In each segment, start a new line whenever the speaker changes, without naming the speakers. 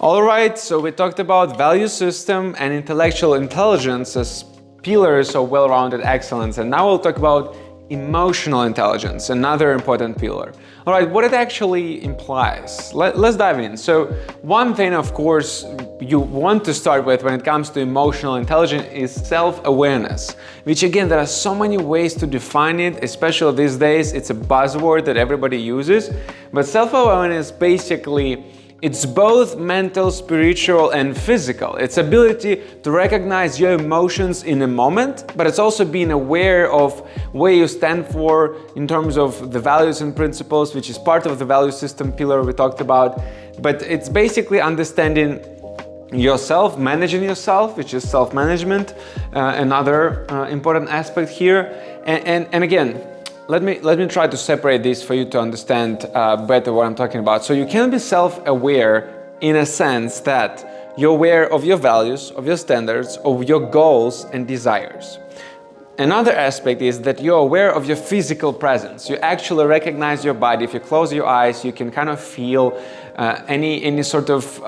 All right, so we talked about value system and intellectual intelligence as pillars of well-rounded excellence, and now we'll talk about emotional intelligence, another important pillar. All right, what it actually implies. Let's dive in. So one thing, of course, you want to start with when it comes to emotional intelligence is self-awareness, which again, there are so many ways to define it, especially these days. It's a buzzword that everybody uses, but self-awareness basically, it's both mental, spiritual, and physical. It's ability to recognize your emotions in a moment, but it's also being aware of where you stand for in terms of the values and principles, which is part of the value system pillar we talked about. But it's basically understanding yourself, managing yourself, which is self-management, another important aspect here. And again, let me try to separate this for you to understand better what I'm talking about. So you can be self-aware in a sense that you're aware of your values, of your standards, of your goals and desires. Another aspect is that you're aware of your physical presence. You actually recognize your body. If you close your eyes, you can kind of feel any sort of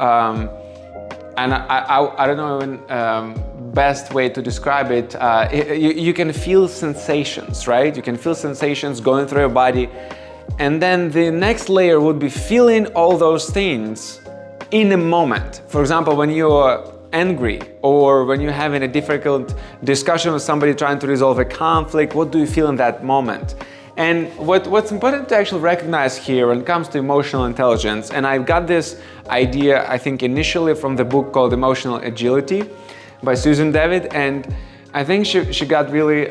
and I don't know even best way to describe it. You can feel sensations, right? You can feel sensations going through your body. And then the next layer would be feeling all those things in a moment. For example, when you're angry or when you're having a difficult discussion with somebody trying to resolve a conflict, what do you feel in that moment? And what's important to actually recognize here when it comes to emotional intelligence, and I got this idea, I think, initially from the book called Emotional Agility by Susan David, and I think she got really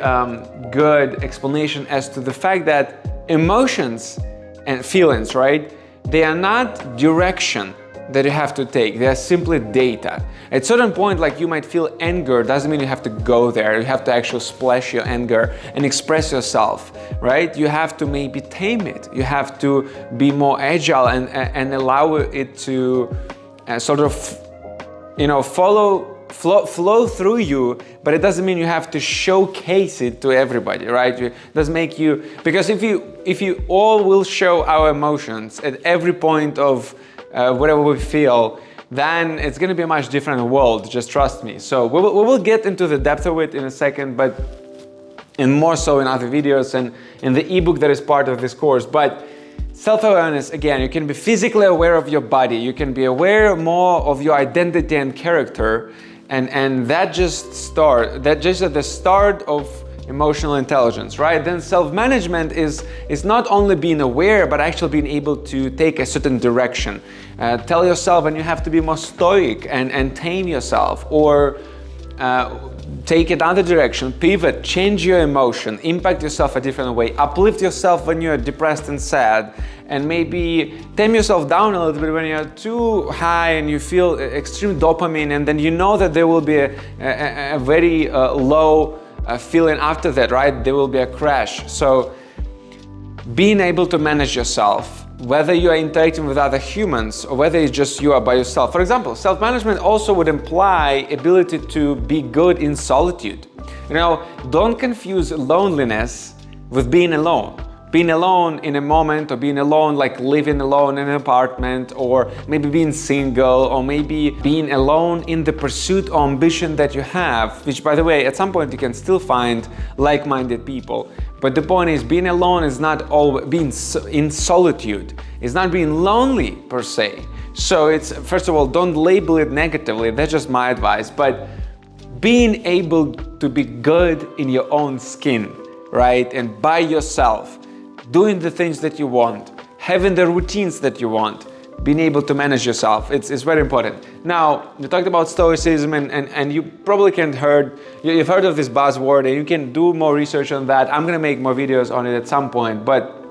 good explanation as to the fact that emotions and feelings, right, they are not direction that you have to take. They are simply data. At a certain point, like you might feel anger, doesn't mean you have to go there. You have to actually splash your anger and express yourself, right? You have to maybe tame it. You have to be more agile and allow it to sort of, you know, flow through you, but it doesn't mean you have to showcase it to everybody, right? It doesn't make you, because if you all will show our emotions at every point of whatever we feel, then it's going to be a much different world, just trust me. So we will get into the depth of it in a second, but and more so in other videos and in the ebook that is part of this course. But self-awareness, again, you can be physically aware of your body, you can be aware more of your identity and character, and that's just at the start of emotional intelligence, right? Then self-management is not only being aware, but actually being able to take a certain direction. Tell yourself when you have to be more stoic and tame yourself, or take another direction, pivot, change your emotion, impact yourself a different way, uplift yourself when you're depressed and sad, and maybe tame yourself down a little bit when you're too high and you feel extreme dopamine, and then you know that there will be a very low feeling after that, right? There will be a crash. So being able to manage yourself, whether you are interacting with other humans or whether it's just you are by yourself. For example, self-management also would imply ability to be good in solitude. You know, don't confuse loneliness with being alone. Being alone in a moment, or being alone like living alone in an apartment, or maybe being single, or maybe being alone in the pursuit or ambition that you have, which, by the way, at some point you can still find like-minded people. But the point is, being alone is not always being in solitude. It's not being lonely per se. So it's, first of all, don't label it negatively. That's just my advice. But being able to be good in your own skin, right? And by yourself, doing the things that you want, having the routines that you want, being able to manage yourself, it's very important. Now, we talked about stoicism, and you probably you've heard of this buzzword, and you can do more research on that. I'm gonna make more videos on it at some point, but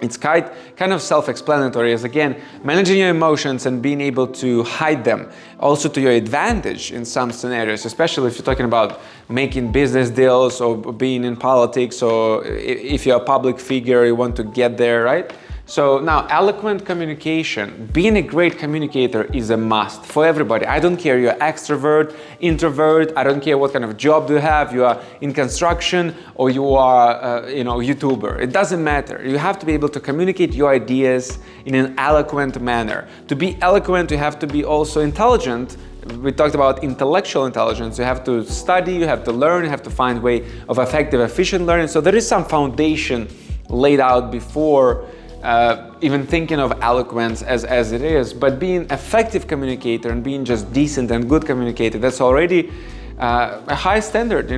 it's kind of self-explanatory, as again, managing your emotions and being able to hide them, also to your advantage in some scenarios, especially if you're talking about making business deals or being in politics, or if you're a public figure, you want to get there, right? So now, eloquent communication, being a great communicator is a must for everybody. I don't care you're extrovert, introvert, I don't care what kind of job you have, you are in construction or you are, YouTuber. It doesn't matter. You have to be able to communicate your ideas in an eloquent manner. To be eloquent, you have to be also intelligent. We talked about intellectual intelligence. You have to study, you have to learn, you have to find a way of effective, efficient learning. So there is some foundation laid out before even thinking of eloquence as it is, but being effective communicator and being just decent and good communicator, that's already a high standard,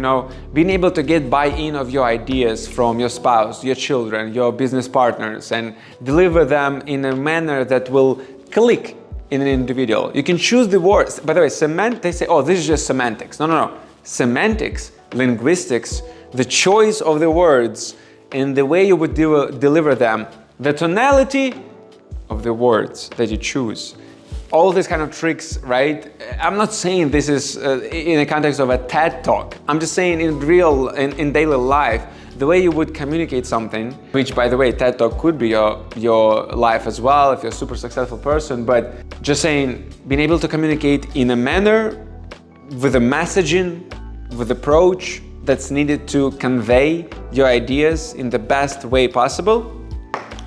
being able to get buy-in of your ideas from your spouse, your children, your business partners, and deliver them in a manner that will click in an individual. You can choose the words. By the way, they say, oh, this is just semantics. No. Semantics, linguistics, the choice of the words and the way you would deliver them, the tonality of the words that you choose. All these kind of tricks, right? I'm not saying this is in the context of a TED Talk. I'm just saying in daily life, the way you would communicate something, which by the way, TED Talk could be your life as well if you're a super successful person, but just saying, being able to communicate in a manner, with a messaging, with approach that's needed to convey your ideas in the best way possible,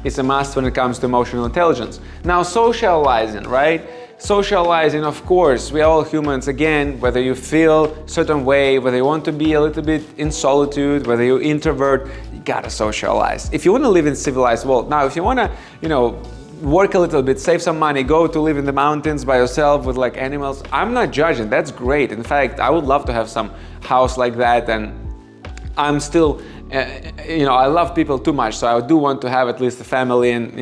is a must when it comes to emotional intelligence. Now, socializing, right? Socializing, of course, we are all humans. Again, whether you feel a certain way, whether you want to be a little bit in solitude, whether you're introvert, you gotta socialize. If you want to live in a civilized world, now if you want to, work a little bit, save some money, go to live in the mountains by yourself with like animals, I'm not judging. That's great. In fact, I would love to have some house like that, and I'm still I love people too much, so I do want to have at least a family and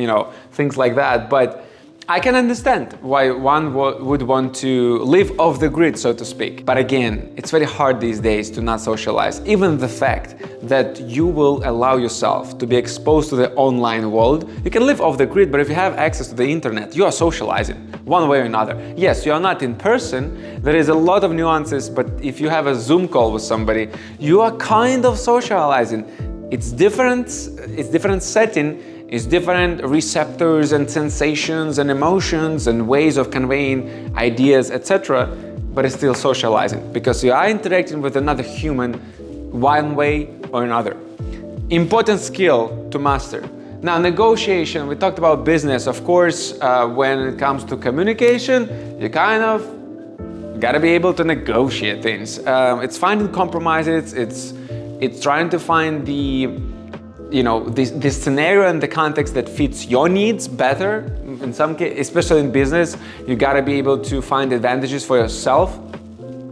things like that. But I can understand why one would want to live off the grid, so to speak. But again, it's very hard these days to not socialize. Even the fact that you will allow yourself to be exposed to the online world, you can live off the grid, but if you have access to the internet, you are socializing one way or another. Yes, you are not in person. There is a lot of nuances, but if you have a Zoom call with somebody, you are kind of socializing. It's different setting. It's different receptors and sensations and emotions and ways of conveying ideas, etc. But it's still socializing because you are interacting with another human one way or another. Important skill to master. Now, negotiation, we talked about business. Of course, when it comes to communication, you kind of gotta be able to negotiate things. It's finding compromises, it's trying to find this scenario and the context that fits your needs better. In some cases, especially in business, you gotta be able to find advantages for yourself.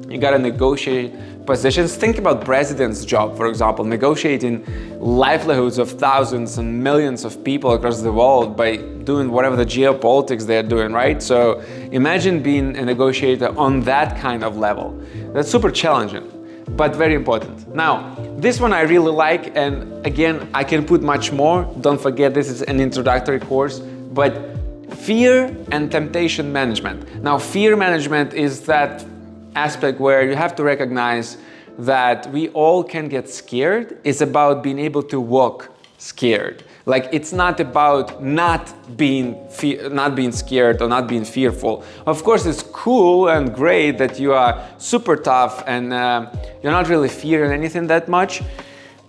You gotta negotiate positions. Think about president's job, for example, negotiating livelihoods of thousands and millions of people across the world by doing whatever the geopolitics they're doing, right? So imagine being a negotiator on that kind of level. That's super challenging, but very important. Now, this one I really like, and again, I can put much more. Don't forget, this is an introductory course, but fear and temptation management. Now, fear management is that aspect where you have to recognize that we all can get scared. It's about being able to walk scared. Like, it's not about not being scared or not being fearful. Of course, it's cool and great that you are super tough and you're not really fearing anything that much,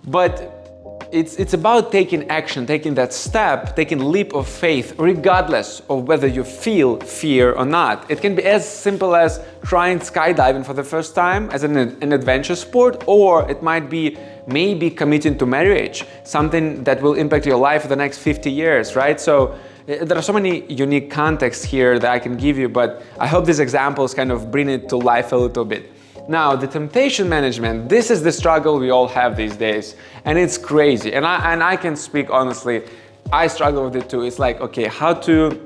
but it's about taking action, taking that step, taking a leap of faith, regardless of whether you feel fear or not. It can be as simple as trying skydiving for the first time as an adventure sport, or it might be maybe committing to marriage, something that will impact your life for the next 50 years, right? So there are so many unique contexts here that I can give you, but I hope these examples kind of bring it to life a little bit. Now, the temptation management, this is the struggle we all have these days, and it's crazy. And I can speak honestly, I struggle with it too. It's like, okay, how to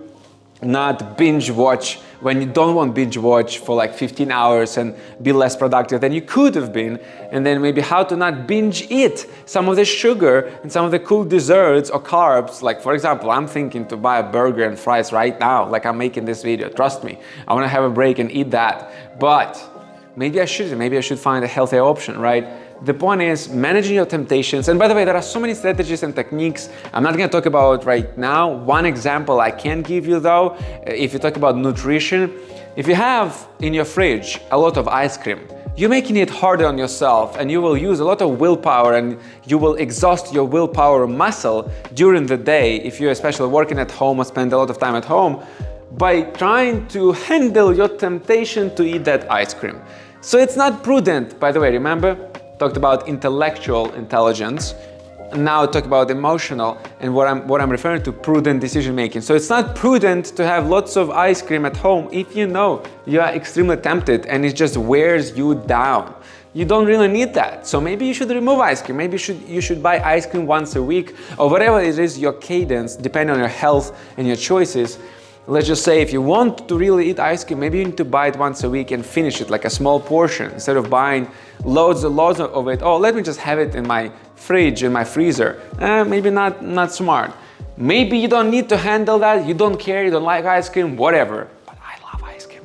not binge watch when you don't want binge watch for like 15 hours and be less productive than you could have been. And then maybe how to not binge eat some of the sugar and some of the cool desserts or carbs. Like, for example, I'm thinking to buy a burger and fries right now, like I'm making this video. Trust me, I want to have a break and eat that. But maybe I shouldn't. Maybe I should find a healthier option, right? the point is managing your temptations. And by the way, there are so many strategies and techniques I'm not going to talk about right now. One example I can give you though, if you talk about nutrition, if you have in your fridge a lot of ice cream, you're making it harder on yourself, and you will use a lot of willpower, and you will exhaust your willpower muscle during the day if you're especially working at home or spend a lot of time at home by trying to handle your temptation to eat that ice cream. So it's not prudent. By the way, remember, talked about intellectual intelligence. Now talk about emotional, and what I'm referring to, prudent decision making. So it's not prudent to have lots of ice cream at home if you know you are extremely tempted and it just wears you down. You don't really need that. So maybe you should remove ice cream. Maybe you should buy ice cream once a week, or whatever it is your cadence, depending on your health and your choices. Let's just say if you want to really eat ice cream, maybe you need to buy it once a week and finish it, like a small portion, instead of buying loads of it. Oh, let me just have it in my fridge, in my freezer. Maybe not smart. Maybe you don't need to handle that. You don't care, you don't like ice cream, whatever. But I love ice cream.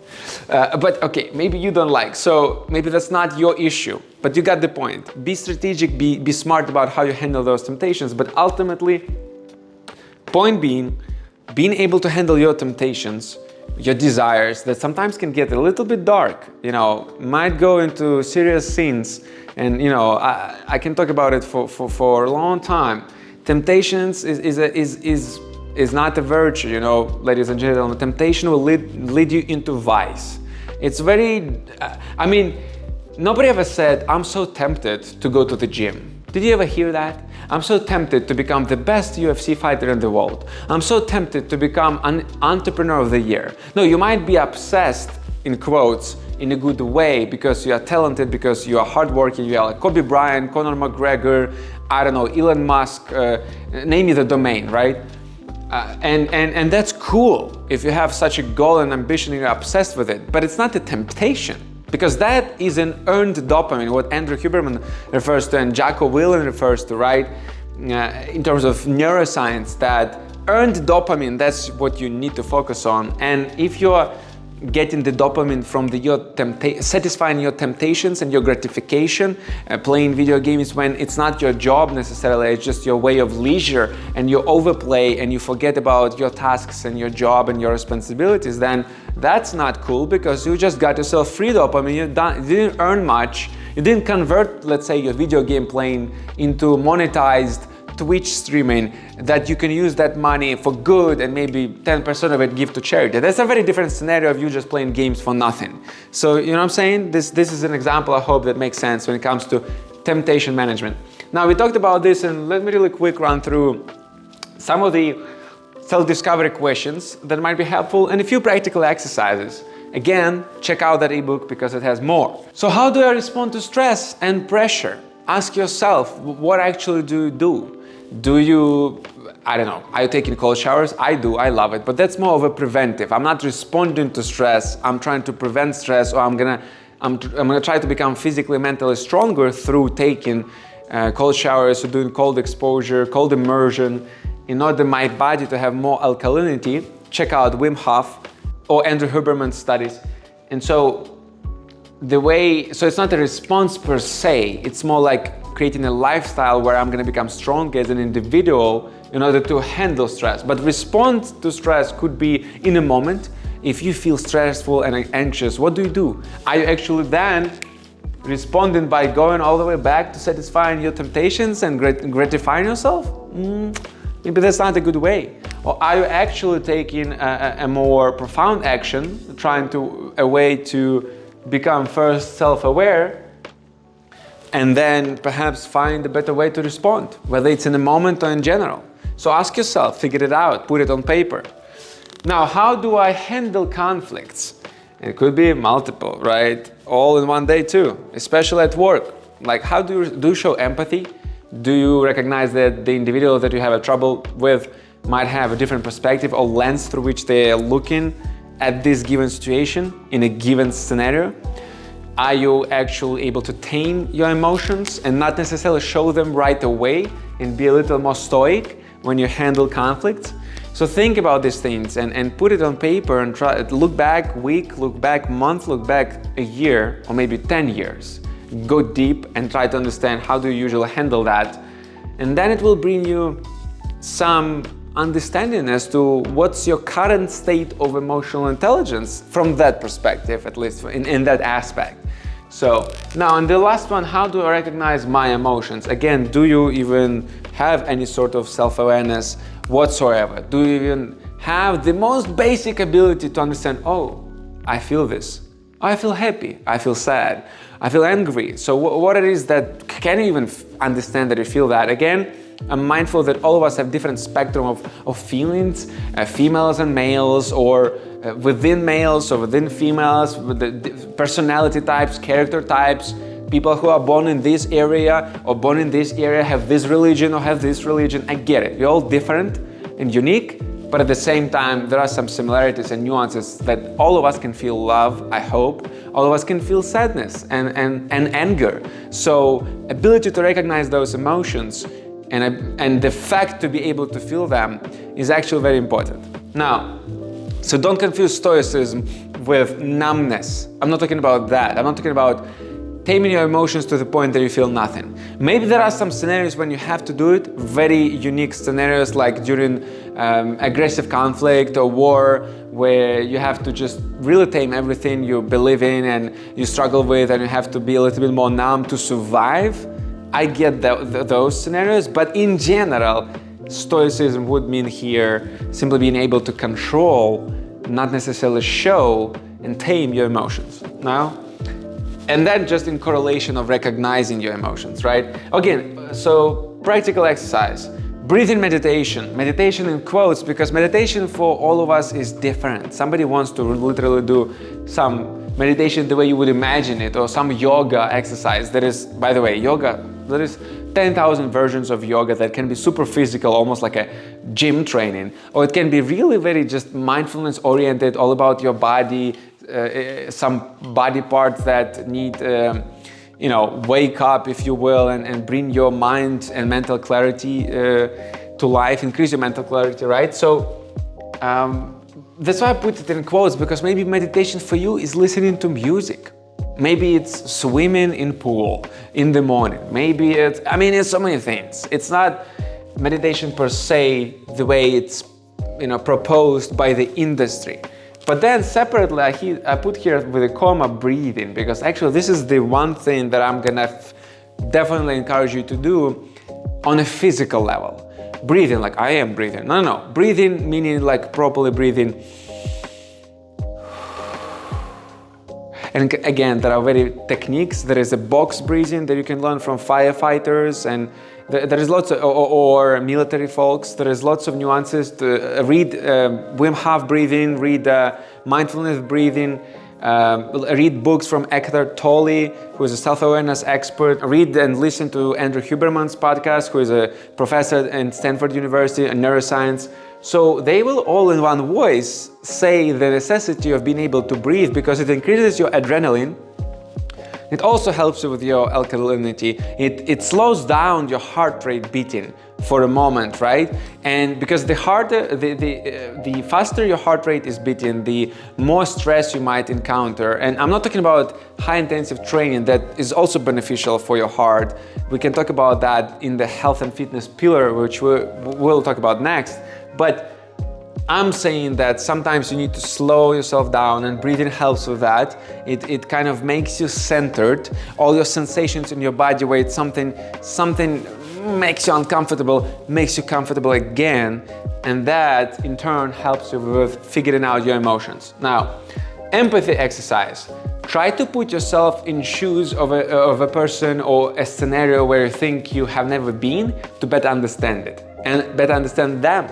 But okay, maybe you don't like, so maybe that's not your issue. But you got the point. Be strategic, be smart about how you handle those temptations. But ultimately, point being able to handle your temptations, your desires that sometimes can get a little bit dark, might go into serious sins. And I can talk about it for a long time. Temptations is not a virtue, ladies and gentlemen. Temptation will lead you into vice. It's very, nobody ever said, I'm so tempted to go to the gym. Did you ever hear that? I'm so tempted to become the best UFC fighter in the world. I'm so tempted to become an entrepreneur of the year. No, you might be obsessed, in quotes, in a good way, because you are talented, because you are hardworking, you are like Kobe Bryant, Conor McGregor, I don't know, Elon Musk, name me the domain, right? And that's cool if you have such a goal and ambition and you're obsessed with it, but it's not a temptation. Because that is an earned dopamine, what Andrew Huberman refers to and Jocko Willem refers to, right? In terms of neuroscience, that earned dopamine, that's what you need to focus on. And if you're getting the dopamine from satisfying your temptations and your gratification, playing video games when it's not your job necessarily, it's just your way of leisure, and you overplay and you forget about your tasks and your job and your responsibilities, then that's not cool, because you just got yourself free dopamine. You didn't earn much. You didn't convert, let's say, your video game playing into monetized Twitch streaming that you can use that money for good and maybe 10% of it give to charity. That's a very different scenario of you just playing games for nothing. So, you know what I'm saying? This is an example, I hope, that makes sense when it comes to temptation management. Now, we talked about this, and let me really quick run through some of the self-discovery questions that might be helpful and a few practical exercises. Again, check out that ebook because it has more. So how do I respond to stress and pressure? Ask yourself, what actually do you do? Do you, I don't know, are you taking cold showers? I do, I love it, but that's more of a preventive. I'm not responding to stress, I'm trying to prevent stress, or I'm gonna try to become physically, mentally stronger through taking cold showers or doing cold exposure, cold immersion, in order my body to have more alkalinity. Check out Wim Hof or Andrew Huberman's studies. And so it's not a response per se, it's more like creating a lifestyle where I'm gonna become stronger as an individual in order to handle stress. But response to stress could be in a moment. If you feel stressful and anxious, what do? Are you actually then responding by going all the way back to satisfying your temptations and gratifying yourself? Maybe that's not a good way. Or are you actually taking a more profound action, trying a way to become first self-aware, and then perhaps find a better way to respond, whether it's in a moment or in general. So ask yourself, figure it out, put it on paper. Now, how do I handle conflicts? It could be multiple, right? All in one day too, especially at work. Like, how do you show empathy? Do you recognize that the individual that you have a trouble with might have a different perspective or lens through which they are looking at this given situation in a given scenario? Are you actually able to tame your emotions and not necessarily show them right away and be a little more stoic when you handle conflicts? So think about these things and put it on paper and try to look back week, look back month, look back a year, or maybe 10 years. go deep and try to understand how do you usually handle that. And then it will bring you some understanding as to what's your current state of emotional intelligence from that perspective, at least in that aspect. So now, and the last one, how do I recognize my emotions? Again, do you even have any sort of self-awareness whatsoever? Do you even have the most basic ability to understand, oh, I feel this, I feel happy, I feel sad, I feel angry. So what it is that, can you even understand that you feel that? Again, I'm mindful that all of us have different spectrum of feelings, females and males, or within males or within females, with the personality types, character types. People who are born in this area or born in this area have this religion or have this religion. I get it. We're all different and unique, but at the same time, there are some similarities and nuances that all of us can feel love, I hope. All of us can feel sadness and anger. So ability to recognize those emotions and the fact to be able to feel them is actually very important. Now, so don't confuse stoicism with numbness. I'm not talking about that. I'm not talking about taming your emotions to the point that you feel nothing. Maybe there are some scenarios when you have to do it, very unique scenarios like during aggressive conflict or war, where you have to just really tame everything you believe in and you struggle with, and you have to be a little bit more numb to survive. I get those scenarios, but in general, stoicism would mean here simply being able to control, not necessarily show and tame your emotions. Now, and then just in correlation of recognizing your emotions, right? Again, so practical exercise, breathing meditation, meditation in quotes, because meditation for all of us is different. Somebody wants to literally do some meditation the way you would imagine it, or some yoga exercise. That is, by the way, yoga, there is 10,000 versions of yoga that can be super physical, almost like a gym training, or it can be really very just mindfulness oriented, all about your body, some body parts that need, wake up, if you will, and bring your mind and mental clarity to life, increase your mental clarity, right? So that's why I put it in quotes, because maybe meditation for you is listening to music. Maybe it's swimming in pool in the morning. Maybe it's so many things. It's not meditation per se, the way it's, proposed by the industry. But then separately, I put here with a comma breathing, because actually this is the one thing that I'm gonna definitely encourage you to do on a physical level. Breathing, like I am breathing. No. Breathing meaning like properly breathing. And again, there are very techniques. There is a box breathing that you can learn from firefighters, and there is lots of, or military folks. There is lots of nuances to read. Wim Hof breathing, read mindfulness breathing, read books from Eckhart Tolle, who is a self-awareness expert. Read and listen to Andrew Huberman's podcast, who is a professor at Stanford University in neuroscience. So they will all in one voice say the necessity of being able to breathe, because it increases your adrenaline. It also helps you with your alkalinity. It slows down your heart rate beating for a moment, right? And because the faster your heart rate is beating, the more stress you might encounter. And I'm not talking about high intensive training that is also beneficial for your heart. We can talk about that in the health and fitness pillar, which we'll talk about next. But I'm saying that sometimes you need to slow yourself down, and breathing helps with that. It kind of makes you centered. All your sensations in your body, where it's something makes you uncomfortable, makes you comfortable again, and that in turn helps you with figuring out your emotions. Now, empathy exercise. Try to put yourself in shoes of a person or a scenario where you think you have never been, to better understand it and better understand them.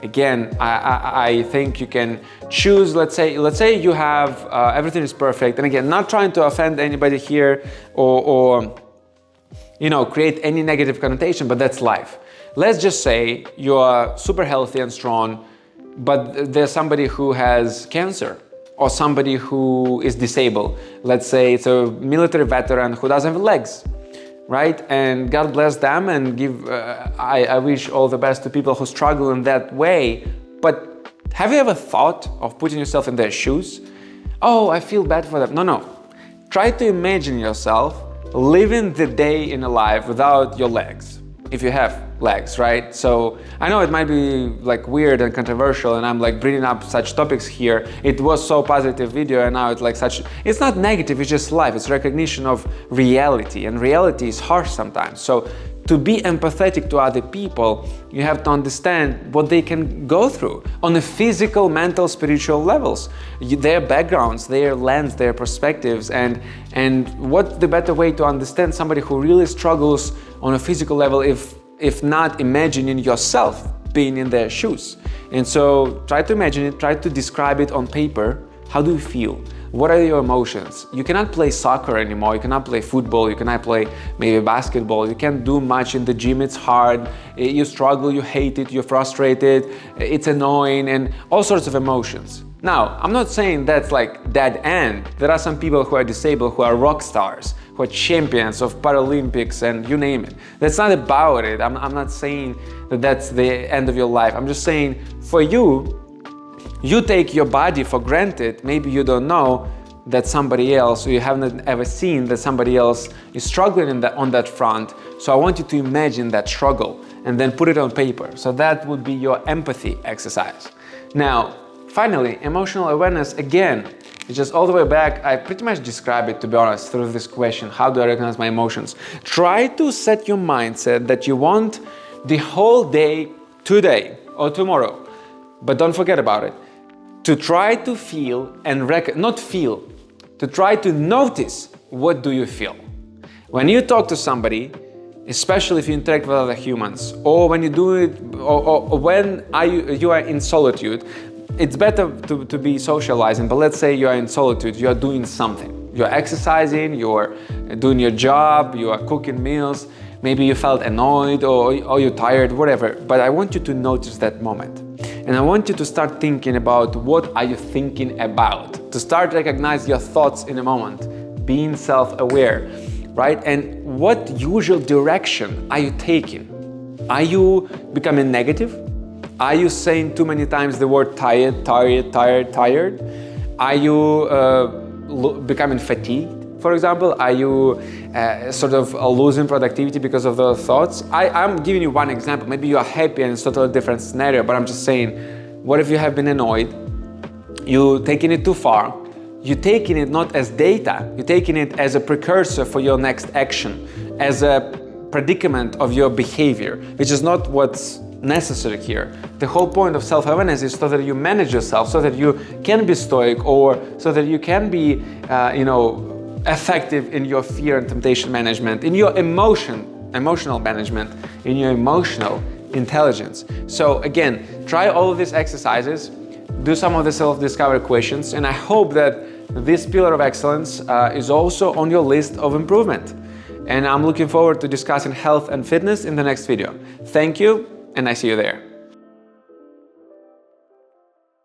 Again, I think you can choose, let's say you have, everything is perfect. And again, not trying to offend anybody here or create any negative connotation, but that's life. Let's just say you are super healthy and strong, but there's somebody who has cancer or somebody who is disabled. Let's say it's a military veteran who doesn't have legs. Right? And God bless them, and I wish all the best to people who struggle in that way. But have you ever thought of putting yourself in their shoes? Oh, I feel bad for them. No. Try to imagine yourself living the day in a life without your legs, if you have legs, right? So I know it might be like weird and controversial, and I'm like bringing up such topics here. It was so positive video, and now it's like such, it's not negative, it's just life. It's recognition of reality, and reality is harsh sometimes. So to be empathetic to other people, you have to understand what they can go through on a physical, mental, spiritual levels, their backgrounds, their lens, their perspectives, and what's the better way to understand somebody who really struggles on a physical level if not imagining yourself being in their shoes. And so try to imagine it, try to describe it on paper. How do you feel? What are your emotions? You cannot play soccer anymore, you cannot play football, you cannot play maybe basketball, you can't do much in the gym, it's hard, you struggle, you hate it, you're frustrated, it's annoying, and all sorts of emotions. Now, I'm not saying that's like dead end. There are some people who are disabled, who are rock stars, who are champions of Paralympics and you name it. That's not about it. I'm not saying that that's the end of your life. I'm just saying for you, you take your body for granted. Maybe you don't know that somebody else, or you haven't ever seen that somebody else is struggling on that front. So I want you to imagine that struggle and then put it on paper. So that would be your empathy exercise. Now, finally, emotional awareness, again, it's just all the way back. I pretty much describe it, to be honest, through this question: how do I recognize my emotions? Try to set your mindset that you want the whole day today or tomorrow, but don't forget about it, to try to feel and to try to notice what do you feel. When you talk to somebody, especially if you interact with other humans, or when you do it, or when you are in solitude, it's better to be socializing, but let's say you are in solitude, you are doing something. You're exercising, you're doing your job, you are cooking meals, maybe you felt annoyed or you're tired, whatever. But I want you to notice that moment. And I want you to start thinking about what are you thinking about. To start recognize your thoughts in a moment, being self-aware, right? And what usual direction are you taking? Are you becoming negative? Are you saying too many times the word tired, tired, tired, tired? Are you becoming fatigued, for example? Are you sort of losing productivity because of those thoughts? I'm giving you one example. Maybe you are happy and it's a totally different scenario, but I'm just saying, what if you have been annoyed? You're taking it too far. You're taking it not as data, you're taking it as a precursor for your next action, as a predicament of your behavior, which is not what's necessary here. The whole point of self-awareness is so that you manage yourself, so that you can be stoic, or so that you can be, effective in your fear and temptation management, in your emotional management, in your emotional intelligence. So again, try all of these exercises, do some of the self-discovery questions, and I hope that this pillar of excellence is also on your list of improvement. And I'm looking forward to discussing health and fitness in the next video. Thank you, and I see you there.